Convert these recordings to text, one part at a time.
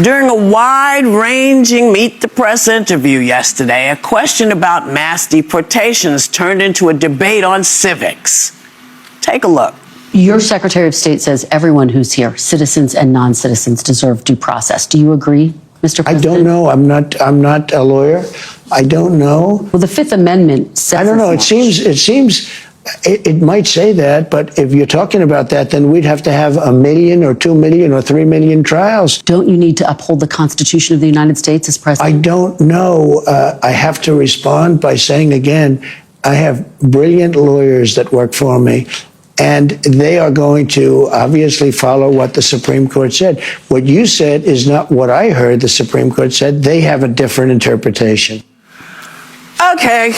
During a wide-ranging Meet the Press interview yesterday, a question about mass deportations turned into a debate on civics. Take a look. Your Secretary of State says everyone who's here, citizens and non-citizens, deserve due process. Do you agree, Mr. President? I don't know. I'm not a lawyer. I don't know. Well, the Fifth Amendment says I don't know. It might say that, but if you're talking about that, then we'd have to have 1 million or 2 million or 3 million trials. Don't you need to uphold the Constitution of the United States as president? I don't know. I have to respond by saying again, I have brilliant lawyers that work for me, and they are going to obviously follow what the Supreme Court said. What you said is not what I heard the Supreme Court said. They have a different interpretation. Okay.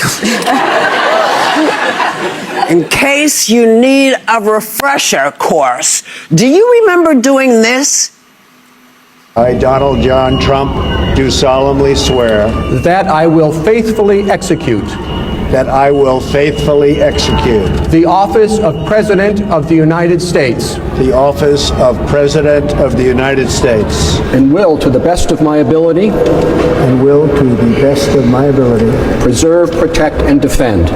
In case you need a refresher course, do you remember doing this? I, Donald John Trump, do solemnly swear that I will faithfully execute that I will faithfully execute the office of President of the United States the office of President of the United States and will, to the best of my ability, preserve, protect, and defend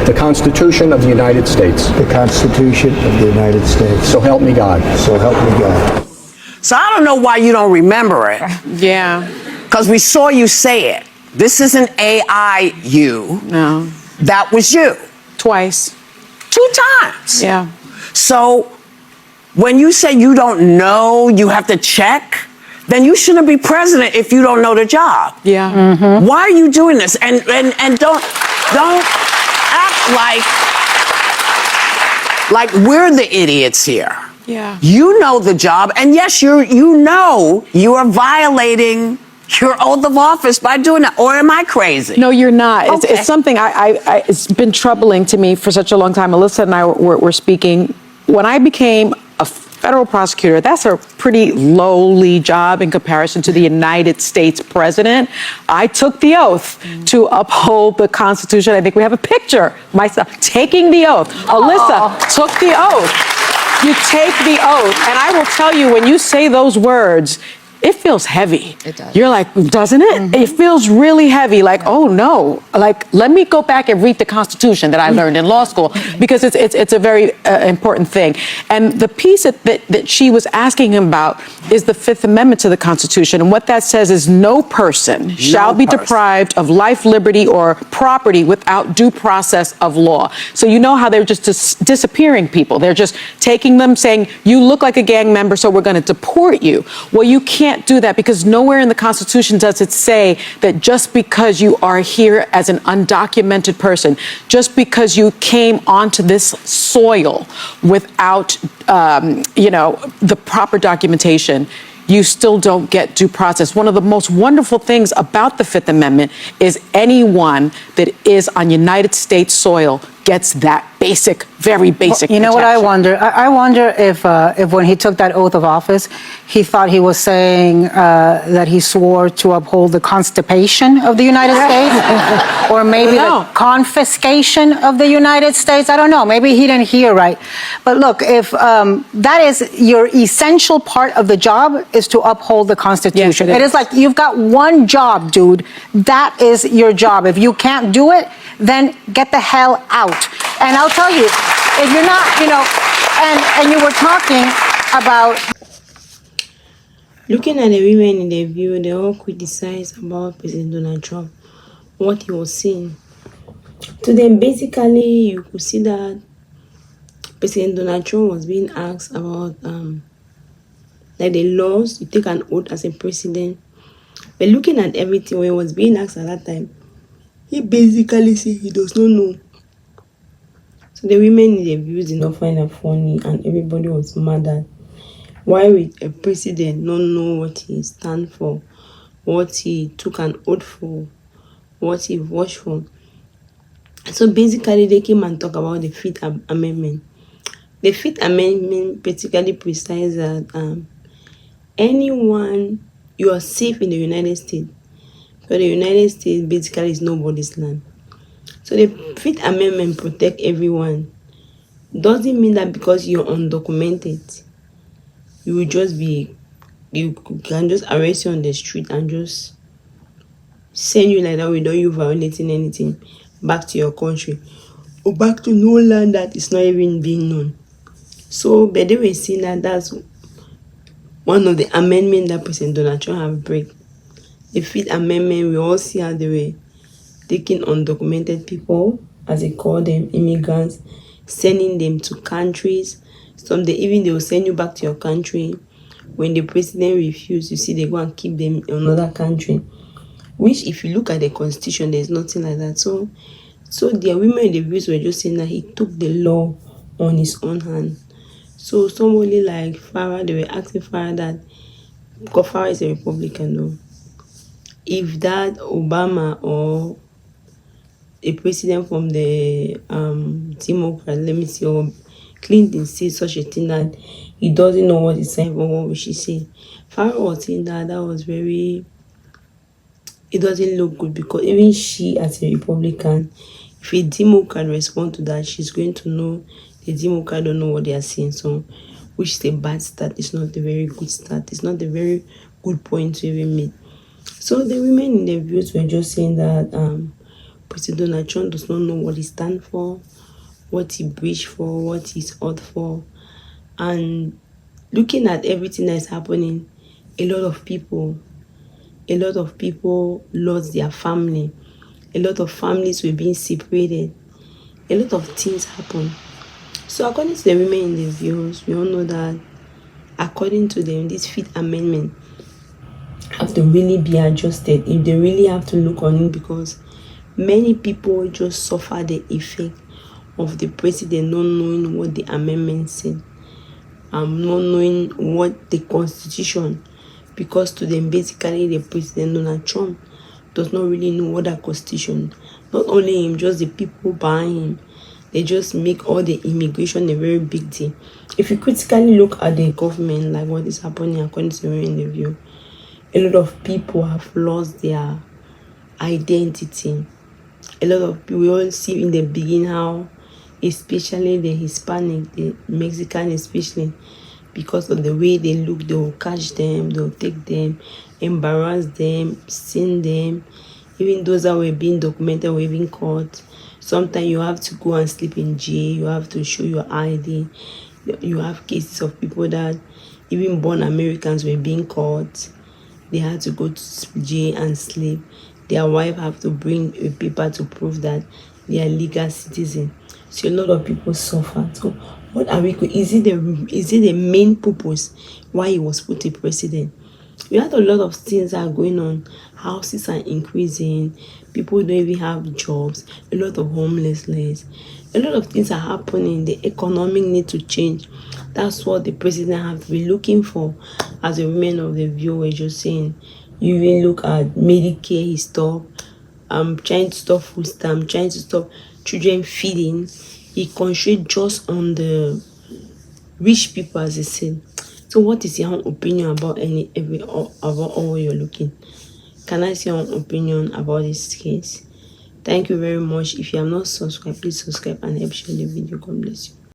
the Constitution of the United States. So help me God. So I don't know why you don't remember it. Yeah. Because we saw you say it. This isn't AI you. No. That was you. Twice. 2 times. Yeah. So when you say you don't know, you have to check, then you shouldn't be president if you don't know the job. Yeah. Mm-hmm. Why are you doing this? And don't act like we're the idiots here. Yeah. You know the job, and yes, you are violating your oath of office by doing that, or am I crazy? No, you're not. Okay. It's something it's been troubling to me for such a long time. Alyssa and I were speaking. When I became a federal prosecutor, that's a pretty lowly job in comparison to the United States president. I took the oath to uphold the Constitution. I think we have a picture, myself taking the oath. Alyssa took the oath. You take the oath, and I will tell you, when you say those words, it feels heavy. It does. You're like, doesn't it? Mm-hmm. It feels really heavy. Like, oh no. Like, let me go back and read the Constitution that I learned in law school, because it's a very important thing. And the piece that she was asking him about is the Fifth Amendment to the Constitution. And what that says is no person shall be deprived of life, liberty, or property without due process of law. So you know how they're just disappearing people. They're just taking them, saying, you look like a gang member, so we're going to deport you. Well, you can't do that, because nowhere in the Constitution does it say that just because you are here as an undocumented person, just because you came onto this soil without, the proper documentation, you still don't get due process. One of the most wonderful things about the Fifth Amendment is anyone that is on United States soil gets that very basic You know what I protection. wonder? I wonder if when he took that oath of office, he thought he was saying that he swore to uphold the constipation of the United States, or maybe the confiscation of the United States. I don't know. Maybe he didn't hear right. But look, if that is your essential part of the job, is to uphold the Constitution. Yes, it is like you've got one job, dude. That is your job. If you can't do it, then get the hell out. And I'll tell you, if you're not, and you were talking about... Looking at the women in the view, they all criticize about President Donald Trump, what he was saying. So then basically you could see that President Donald Trump was being asked about like the laws, you take an oath as a president. But looking at everything, when he was being asked at that time, he basically said he does not know. So the women in the views did not find it funny, and everybody was mad at why would a president not know what he stands for, what he took an oath for, what he voted for. So basically they came and talk about the Fifth Amendment. The Fifth Amendment basically precises that anyone, you are safe in the United States. So the United States basically is nobody's land. So the Fifth Amendment protects everyone. Doesn't mean that because you're undocumented, you will just be you can just arrest you on the street and just send you like that without you violating anything back to your country or back to no land that is not even being known. So, but they were saying that that's one of the amendments that President Donald Trump have break. The Fifth Amendment, we all see how they were taking undocumented people, as they call them, immigrants, sending them to countries. Some they will send you back to your country. When the president refuses, you see they go and keep them in another country. Which, if you look at the constitution, there's nothing like that. So the women in the views were just saying that he took the law on his own hand. So somebody like Farah, they were asking Farah that, because Farah is a Republican though, if that Obama or a president from the Democrat, let me see, or Clinton says such a thing that he doesn't know what he's saying, but what will she say? Farah was saying that was very, it doesn't look good, because even she as a Republican, if a Democrat respond to that, she's going to know the Democrat don't know what they are saying. So, which is a bad start. It's not a very good start. It's not a very good point to even make. So the women in the views were just saying that President Donald Trump does not know what he stands for, what he breached for, what he's out for. And looking at everything that's happening, a lot of people lost their family. A lot of families were being separated. A lot of things happened. So according to the women in the views, we all know that according to them, this Fifth Amendment have to really be adjusted if they really have to look on it, because many people just suffer the effect of the president not knowing what the amendment said, not knowing what the constitution, because to them basically the president Donald Trump does not really know what that constitution. Not only him, just the people behind him. They just make all the immigration a very big deal. If you critically look at the government, like what is happening according to the interview, a lot of people have lost their identity. A lot of people, we all see in the beginning how, especially the Hispanic, the Mexican especially, because of the way they look, they will catch them, they'll take them, embarrass them, sin them. Even those that were being documented were being caught. Sometimes you have to go and sleep in jail, you have to show your ID. You have cases of people that even born Americans were being caught. They had to go to jail and sleep. Their wife have to bring a paper to prove that they are legal citizens. So a lot of people suffer. So what are we? Is it the main purpose why he was put a president? We had a lot of things that are going on. Houses are increasing. People don't even have jobs. A lot of homelessness. A lot of things are happening. The economic need to change. That's what the president have to be looking for. As the women of the view were just saying, you even look at Medicare, he stopped. Trying to stop food stamp, trying to stop children feeding. He concentrated just on the rich people, as they said. So what is your own opinion about about all you're looking? Can I see your own opinion about this case? Thank you very much. If you have not subscribed, please subscribe and help share the video. God bless you.